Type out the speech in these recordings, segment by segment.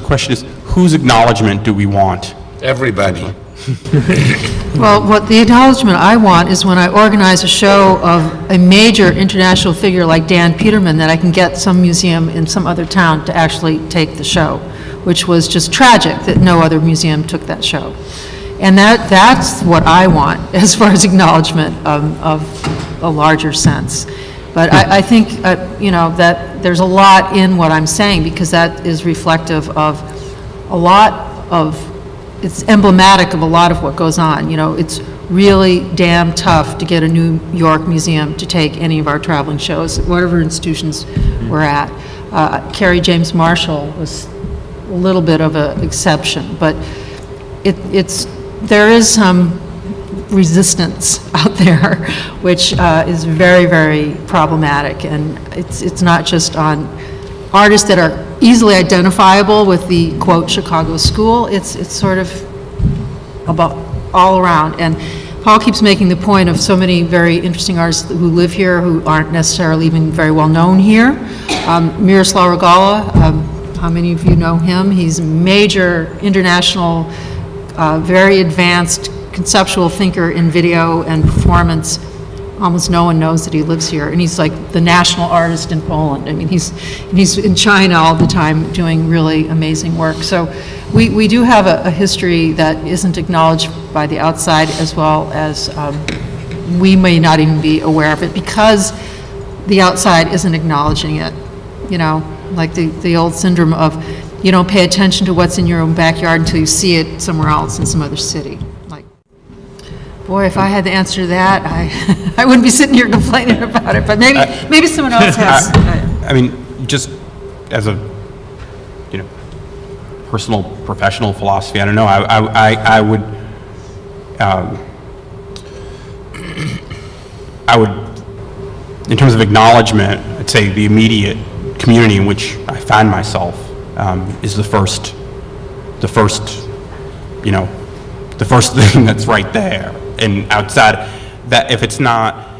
question is, whose acknowledgement do we want? Everybody. Well, what the acknowledgement I want is when I organize a show of a major international figure like Dan Peterman, that I can get some museum in some other town to actually take the show, which was just tragic that no other museum took that show. And that's what I want as far as acknowledgement of a larger sense. But I think, you know, that there's a lot in what I'm saying, because that is reflective of a lot of, it's emblematic of a lot of what goes on. You know, it's really damn tough to get a New York museum to take any of our traveling shows, whatever institutions we're at. Carrie James Marshall was a little bit of an exception, but there is some resistance out there, which is very, very problematic, and it's not just on artists that are easily identifiable with the, quote, Chicago school. It's sort of about all around. And Paul keeps making the point of so many very interesting artists who live here who aren't necessarily even very well known here. Miroslav Regala, how many of you know him? He's a major international, very advanced conceptual thinker in video and performance. Almost no one knows that he lives here, and he's like the national artist in Poland. I mean, he's in China all the time doing really amazing work. So we do have a history that isn't acknowledged by the outside, as well as we may not even be aware of it because the outside isn't acknowledging it. You know, like the old syndrome of you don't pay attention to what's in your own backyard until you see it somewhere else in some other city. Boy, if I had the answer to that, I wouldn't be sitting here complaining about it. But maybe someone else has. I mean, just as a, you know, personal, professional philosophy, I don't know. I would, in terms of acknowledgement, I'd say the immediate community in which I find myself is the first, you know, the first thing that's right there. And outside that, if it's not,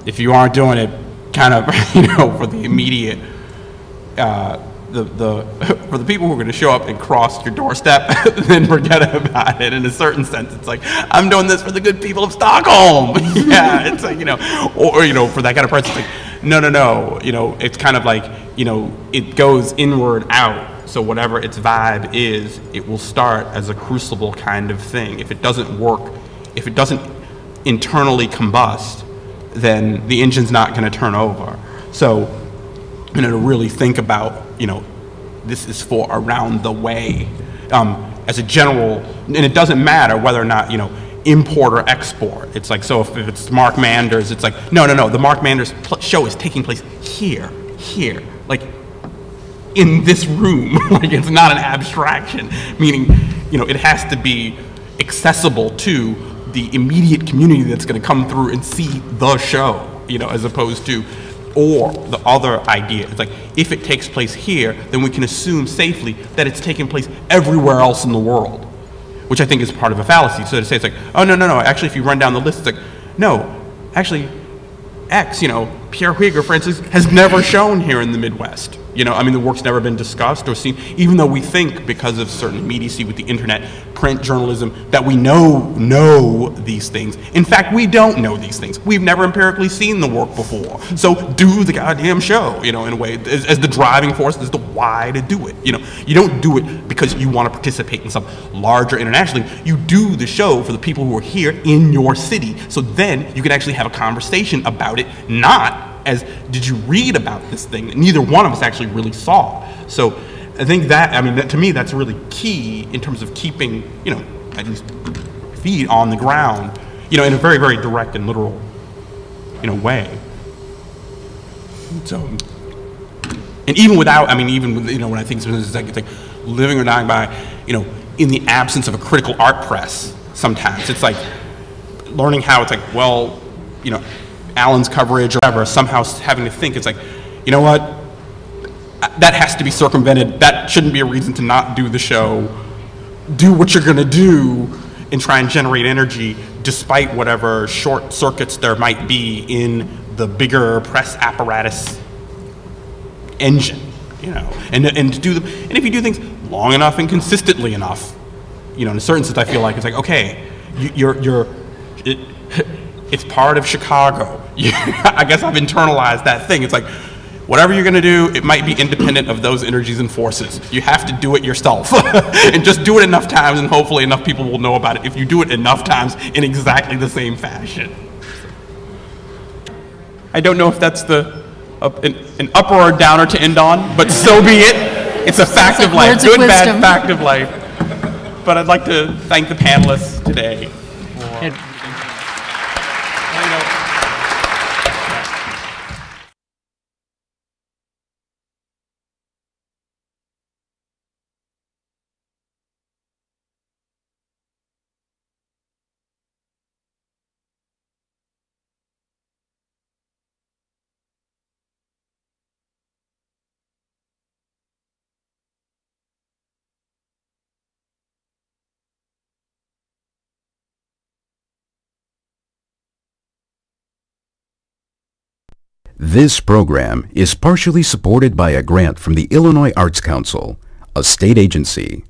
if you aren't doing it kind of, you know, for the immediate, for the people who are going to show up and cross your doorstep, then forget about it. In a certain sense, it's like, I'm doing this for the good people of Stockholm. Yeah, it's like, you know, or, you know, for that kind of person, it's like, no, you know, it's kind of like, you know, it goes inward out. So whatever its vibe is, it will start as a crucible kind of thing. If it doesn't work, if it doesn't internally combust, then the engine's not going to turn over. So, you know, to really think about, you know, this is for around the way, as a general, and it doesn't matter whether or not, you know, import or export. It's like, so if it's Mark Manders, it's like, no, the Mark Manders show is taking place here, like, in this room. Like, it's not an abstraction, meaning, you know, it has to be accessible to the immediate community that's going to come through and see the show, you know, as opposed to, or the other idea. It's like, if it takes place here, then we can assume safely that it's taking place everywhere else in the world, which I think is part of a fallacy. So to say it's like, oh, no, actually, if you run down the list, it's like, no, actually, X, you know, Pierre Huyghe, for instance, has never shown here in the Midwest. You know, I mean, the work's never been discussed or seen, even though we think, because of certain immediacy with the internet, print journalism, that we know these things. In fact, we don't know these things. We've never empirically seen the work before. So do the goddamn show, you know, in a way, as the driving force, as the why to do it. You know, you don't do it because you want to participate in some larger international thing. You do the show for the people who are here in your city. So then you can actually have a conversation about it, not as, did you read about this thing that neither one of us actually really saw. So I think that, I mean, that, to me, that's really key in terms of keeping, you know, at least feet on the ground, you know, in a very, very direct and literal, you know, way. So, and even without, I mean, even with, you know, when I think it's like living or dying by, you know, in the absence of a critical art press, sometimes it's like learning how it's like, well, you know, Alan's coverage or whatever, somehow having to think, it's like, you know what, that has to be circumvented. That shouldn't be a reason to not do the show. Do what you're going to do and try and generate energy despite whatever short circuits there might be in the bigger press apparatus engine, you know, and to do them. And if you do things long enough and consistently enough, you know, in a certain sense, I feel like it's like, okay, it's part of Chicago. I guess I've internalized that thing. It's like, whatever you're going to do, it might be independent of those energies and forces. You have to do it yourself. And just do it enough times, and hopefully enough people will know about it if you do it enough times in exactly the same fashion. I don't know if that's an upper or downer to end on, but so be it. It's a fact of life, good, bad fact of life. But I'd like to thank the panelists today. This program is partially supported by a grant from the Illinois Arts Council, a state agency.